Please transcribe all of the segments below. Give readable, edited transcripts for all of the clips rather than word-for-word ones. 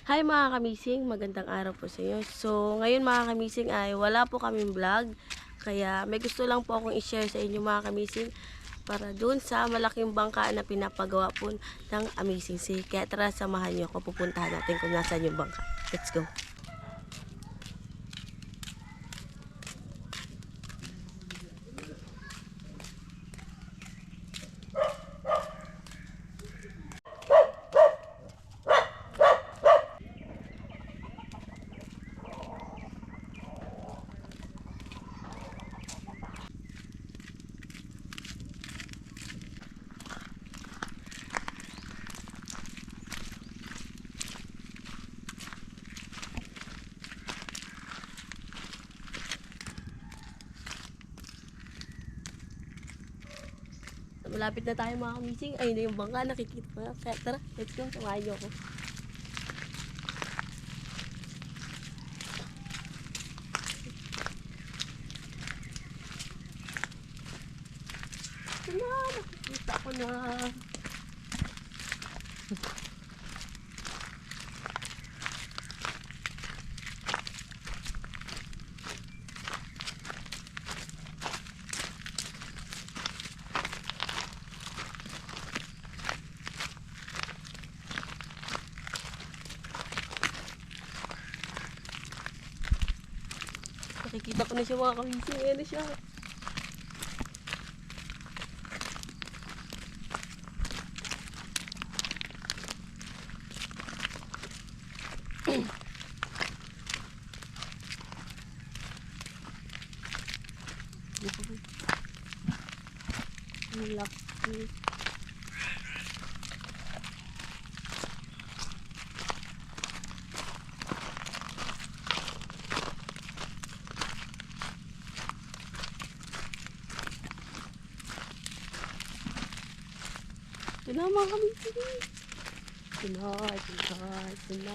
Hi mga kamising, magandang araw po sa inyo. So, ngayon mga kamising ay wala po kaming vlog. Kaya may gusto lang po akong i-share sa inyo mga kamising para dun sa malaking bangka na pinapagawa po ng Amazing Sea. Kaya tara, samahan niyo ako, pupuntahan natin kung nasaan yung bangka. Let's go! Malapit na tayo mga kamising. Ayun na yung bangka, nakikita ko na. Kaya tara, let's go, samahan niyo ako. Ito na, nakikita ko na. Nakikita ko na siya mga kamising. Ayan na siya. Ang laki. Ito na mga kamising. Ito na.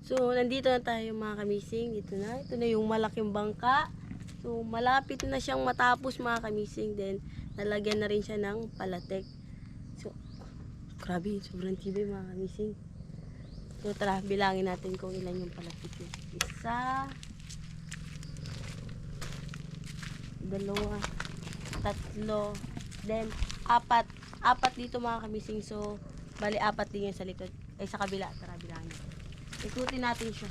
So, nandito na tayo mga kamising. Ito na yung malaking bangka. So, malapit na siyang matapos mga kamising. Then, nalagyan na rin siya ng palatek. So, grabe, sobrang tibay mga kamising. So, tara, bilangin natin kung ilan yung palatek. Isa, dalawa, tatlo, then, apat. Apat dito mga kamising. So, bali apat din yun sa likod. Ay, sa kabila. Tara, bilangin natin. Ikutin natin siya.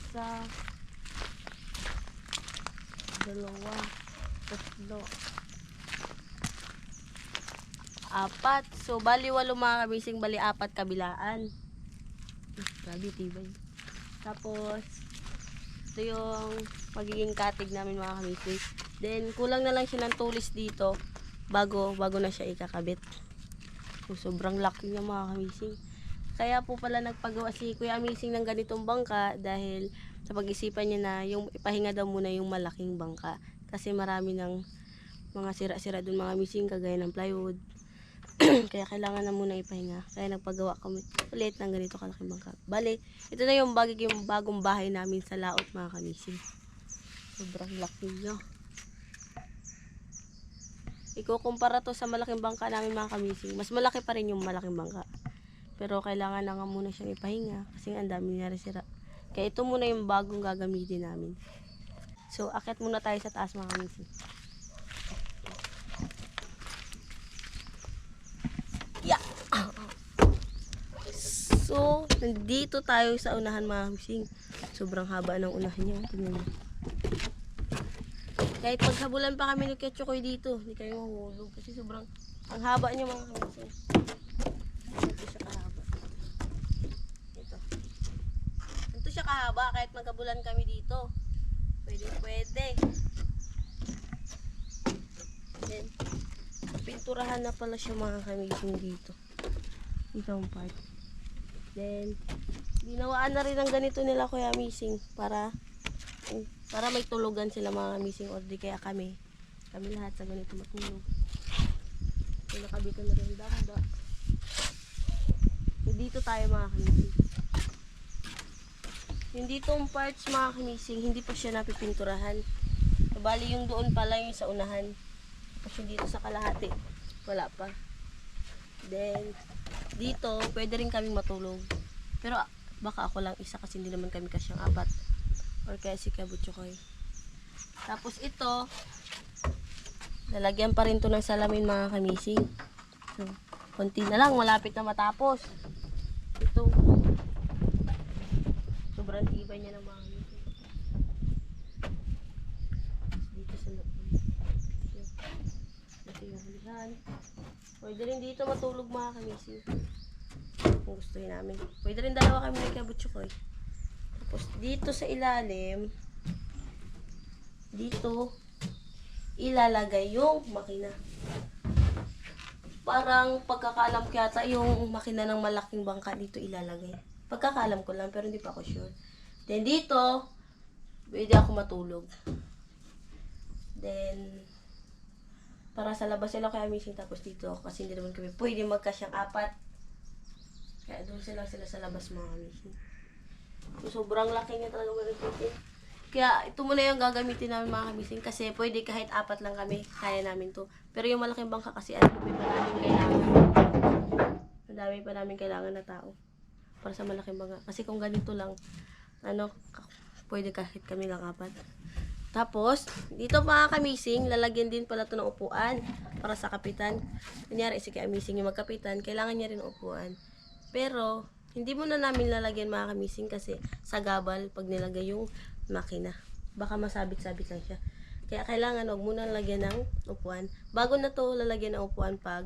Isa, dalawa, tatlo, apat. So, bali walo mga kamising, bali apat kabilaan. Grabe, tibay. Tapos, ito yung magiging katig namin mga kamising. Then, kulang na lang siya ng tulis dito bago na siya ikakabit. So, sobrang laki niya mga kamising. Kaya po pala nagpagawa si Kuya Amazing ng ganitong bangka dahil sa pag-isipan niya na yung ipahinga daw muna yung malaking bangka. Kasi marami ng mga sira-sira dun mga Amazing kagaya ng plywood. Kaya kailangan na muna ipahinga. Kaya nagpagawa kami ulit ng ganito kalaking bangka. Bale, ito na yung bagong bahay namin sa Laot mga kamising. Sobrang laki niya. Ikukumpara to sa malaking bangka namin mga kamising. Mas malaki pa rin yung malaking bangka. Pero kailangan na nga muna siyang ipahinga kasi ang dami niya sira. Kaya ito muna yung bagong gagamitin namin. So, akyat muna tayo sa taas mga kamising. Yeah. So, nandito tayo sa unahan mga kamising. Sobrang haba ng unahan niya. Tingnan mo. Kahit paghabulan pa kami ni Ketchukoy dito, hindi kayo mahulog. Kasi sobrang ang haba niya mga kamising. Ito siya kahaba. Ito siya kahaba kahit magkabulan kami dito. Pwede. Then, pinturahan na pala siya mga kamising dito. Ito ang part. Then, ginawaan na rin ang ganito nila Kuya Amazing para may tulugan sila mga Amazing or di kaya kami lahat sa ganito matulog. So, nakabitan na rin dahil dito tayo mga kamising. Yung ditong parts mga kamising, hindi pa siya napipinturahan. So, bali yung doon pala yung sa unahan. Tapos yung dito sa kalahati, wala pa. Then, dito, pwede rin kaming matulog. Pero baka ako lang isa kasi hindi naman kami kasyang apat. Or kaya si Kabutsukoy. Tapos ito, lalagyan pa rin to ng salamin mga kamising. So, konti na lang, malapit na matapos. Ito, sobrang tibay niya ng mga kamising. Dito sa loob. Ito yung hulihan. Pwede rin dito matulog mga kamising. Kung gustuhin namin. Pwede rin dalawa kami ng Kabutsukoy. Tapos dito sa ilalim, dito, ilalagay yung makina. Parang pagkakaalam ko yata yung makina ng malaking bangka dito ilalagay. Pagkakaalam ko lang pero hindi pa ako sure. Then dito, pwede ako matulog. Then, para sa labas sila kaya missing tapos dito kasi hindi naman kami pwede magkasyang apat. Kaya doon sila sa labas mga missing. So, sobrang laki niya talaga malagpitin. Kaya ito muna yung gagamitin namin mga kamising kasi pwede kahit apat lang kami, kaya namin to. Pero yung malaking bangka kasi ano pa namin kailangan. Madami pa namin kailangan na tao para sa malaking bangka. Kasi kung ganito lang, ano, pwede kahit kami lang apat. Tapos, dito mga kamising, lalagyan din pala to ng upuan para sa kapitan. Kunyari, si kamising yung magkapitan, kailangan niya rin upuan. Pero, hindi mo na namin lalagyan mga kamising kasi sa gabal pag nilagay yung makina. Baka masabit-sabit lang siya. Kaya kailangan huwag muna lagyan ng upuan. Bago na to lalagyan ng upuan pag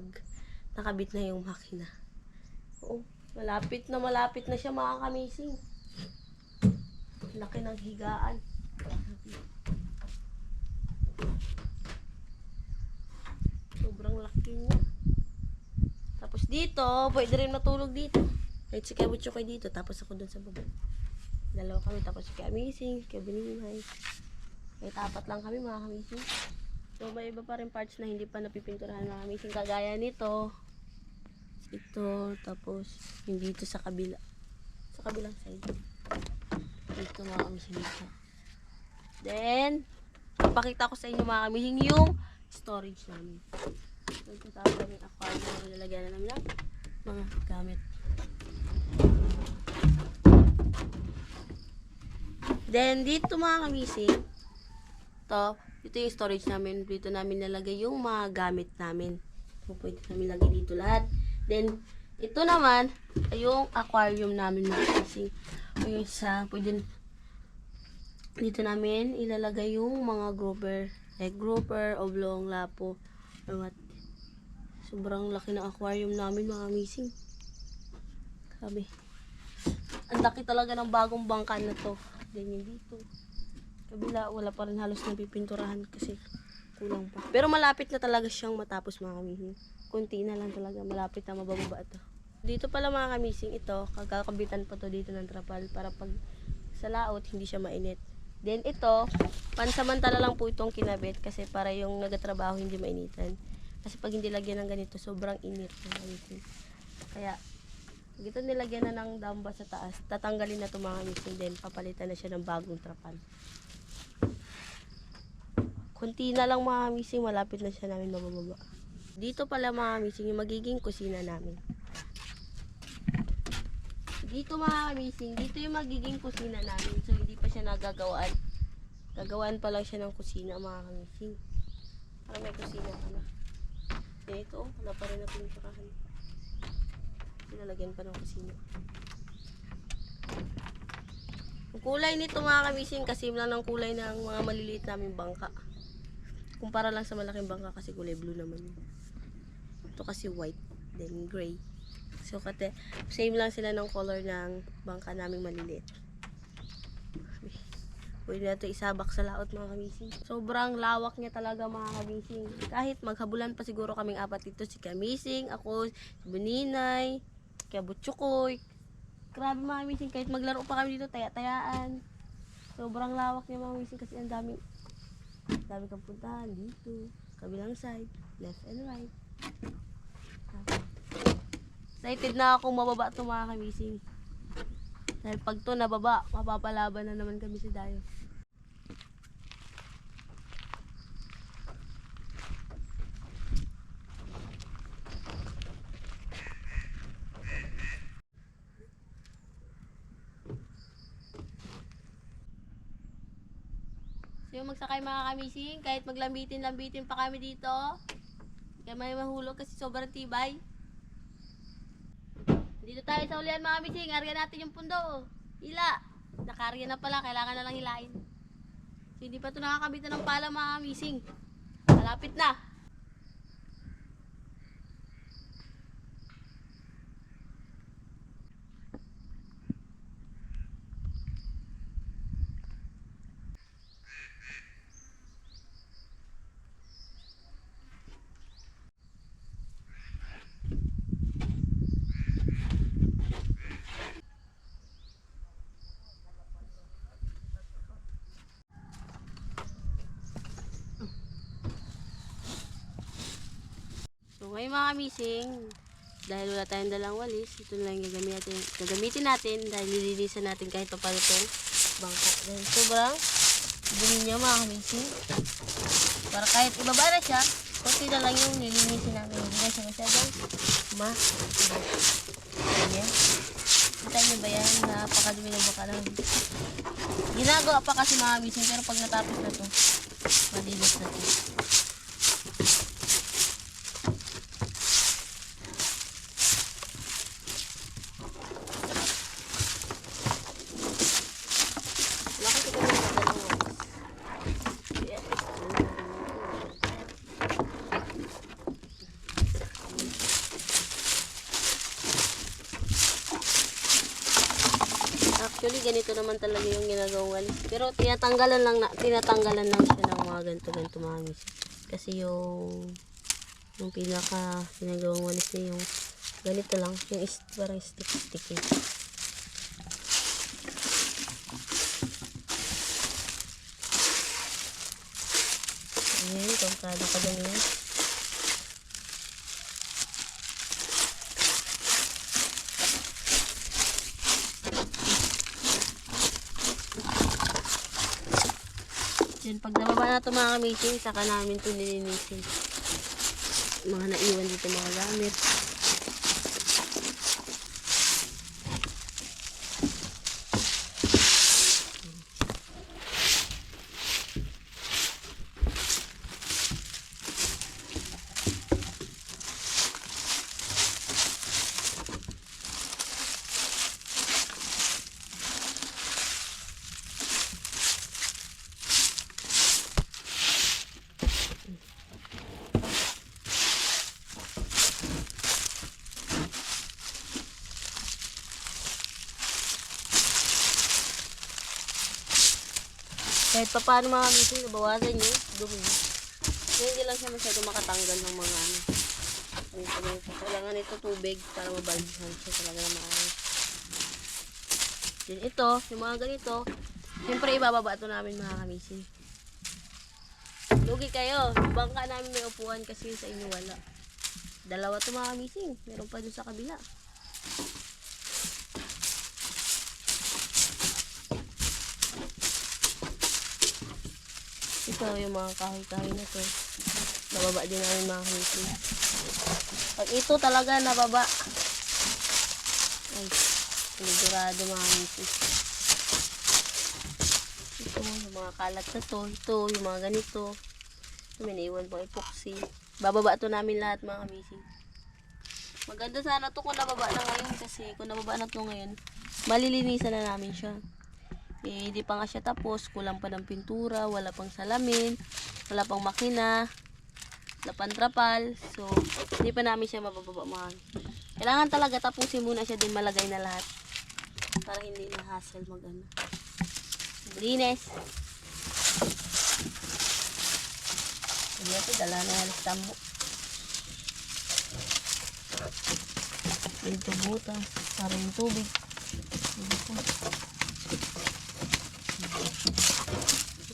nakabit na yung makina. Oo, malapit na siya mga kamising. Laki ng higaan. Sobrang laki niya. Tapos dito, pwede rin matulog dito. Kahit si Kabutsukoy dito, tapos ako dun sa baba. Dalawa kami, tapos si Kamising, Kabuninay. Kahit apat lang kami mga kamising. So may iba pa rin parts na hindi pa napipinturahan mga kamising. Kagaya nito. Ito, tapos yung dito sa kabila. Sa kabilang side. Dito mga kamising dito. Then, ipakita ko sa inyo mga kamising yung storage namin. So ito tapos namin aquarium na nilalagyan na namin ng mga gamit. Then, dito mga kamising, dito yung storage namin. Dito namin nalagay yung mga gamit namin. So, pwede namin lagay dito lahat. Then, ito naman, ay yung aquarium namin mga kamising. Yung isa, pwede dito namin ilalagay yung mga grouper. Like grouper, oblong, lapo, or what. Sobrang laki ng aquarium namin mga kamising. Sabi. Ang laki talaga ng bagong bangka na to. Ganyan dito. Kabila, wala pa rin halos napipinturahan kasi kulang pa. Pero malapit na talaga siyang matapos mga kamising. Kunti na lang talaga, malapit na mabababa ito. Dito pala mga kamising ito, kagakabitan pa to dito ng trapal para pag sa laot hindi siya mainit. Then ito, pansamantala lang po itong kinabit kasi para yung nagatrabaho hindi mainitan. Kasi pag hindi lagyan ng ganito, sobrang init mga kamising. Kaya, dito nilagyan na ng damba sa taas. Tatanggalin na ito mga kamising din. Papalitan na siya ng bagong trapal. Kunti na lang mga kamising. Malapit na siya namin mabababa. Dito pala mga kamising yung magiging kusina namin. Dito mga kamising. Dito yung magiging kusina namin. So hindi pa siya nagagawaan. Gagawaan pa lang siya ng kusina mga kamising. Para may kusina ka na. Dito, wala pa rin natin yung sakahan. Nilalagyan pa ng kusina. Ang kulay nito mga kamising kasi lang ng kulay ng mga maliliit naming bangka. Kumpara lang sa malaking bangka kasi kulay blue naman yun. Ito kasi white, then gray. So same lang sila ng color ng bangka naming maliliit. Pwede na ito isabak sa laot mga kamising. Sobrang lawak niya talaga mga kamising. Kahit maghabulan pa siguro kaming apat dito. Si Kamising, ako, si Buninay, Kabutsukoy. Grabe mga kamising. Kahit maglaro pa kami dito, taya-tayaan. Sobrang lawak niya mga kamising kasi ang dami kang puntahan dito. Kabilang side, left and right. Excited na akong mababa ito mga kamising. Dahil pag ito nababa, mapapalaban na naman kami si Dayo. So yung magsakay mga kamising, kahit maglambitin-lambitin pa kami dito, hindi kami mahulog kasi sobrang tibay. Dito tayo sa ulian mga kamising, arya natin yung pundo. Hila! Nakarya na pala, kailangan na lang hilain. So hindi pa ito nakakabitan ng pala mga kamising. Malapit na! So ngayon mga kamising, dahil wala tayong dalang walis, ito na lang yung gagamitin natin dahil nililisan natin kahit pa paano itong bangka. Dahil sobrang dumi niya mga kamising. Para kahit ibaba na siya, konti na lang yung nilinisin namin. Hindi na siya masyadong Ayan. Kita niyo ba yan? Napakadumi ng baka namin. Ginagawa pa kasi mga kamising, pero pag natapos na to, malinis na to. Actually, ganito naman talaga yung ginagawang walis. Pero tinatanggalan lang siya ng mga ganito mga miss. Kasi yung pinaka ginagawang walis niya yung ganito lang, yung parang stick-stick eh. Ayan, tongkado ka dyan yan. Then pag nababa na ito mga kamising, saka namin ito nilinisin. Mga naiwan dito mga gamit. Kahit pa paano mga kamising, nabawasan nyo, dumi. So, hindi lang siya masyado makatanggal ng mga ano. Kailangan ito tubig para mabalbisan siya talaga na maayos. Then ito, yung mga ganito, siyempre ibababa ito namin mga kamising. Lugi kayo, bangka namin may upuan kasi sa inyo wala. Dalawa ito mga kamising, meron pa dun sa kabila. Ito yung mga kahoy-kahoy na to. Nababa din namin mga kamising. Pag ito talaga nababa, ay, pinigurado mga kamising. Ito, yung mga kalat na to. Ito, yung mga ganito. May naiwan pang epoxy. Bababa to namin lahat mga kamising. Maganda sana to kung nababa na ngayon kasi kung nababa na to ngayon, malilinisan na namin siya. Eh, di pa nga siya tapos, kulang pa ng pintura, wala pang salamin, wala pang makina, wala pang trapal. So, hindi pa namin siya mabababa mga. Kailangan talaga tapusin muna siya din malagay na lahat. Para hindi na hassle mag-ano. Linis. Hindi ito, dala na halos tambo. Ito butas, para yung tubig.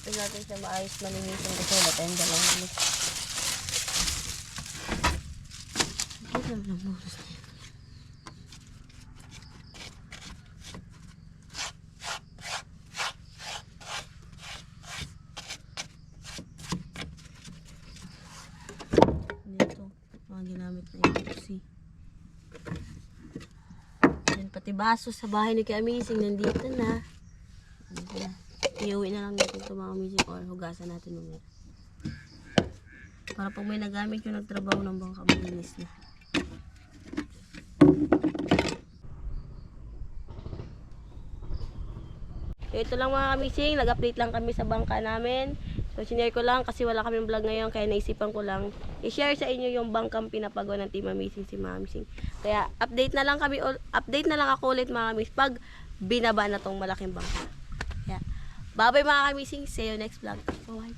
Ito natin siya maayos malinisan kasi wala tayong dalawang ulit. Ito lang butas na yan. Pati baso sa bahay ni Kuya Amazing nandito na. Iuwi na lang natin ito mga Amazing or hugasan natin mamaya. Para pag may nagamit yung nagtrabaho ng bangka, malinis na. So, ito lang mga Amazing, nag-update lang kami sa bangka namin. So, sinare ko lang kasi wala kaming vlog ngayon, kaya naisipan ko lang i-share sa inyo yung bangkang pinapagawa ng Team Amazing si Ma'am Amazing. Kaya update na lang ako ulit mga Amazing pag binaba na tong malaking bangka. Kaya bye-bye mga Amazing, see you next vlog. Bye.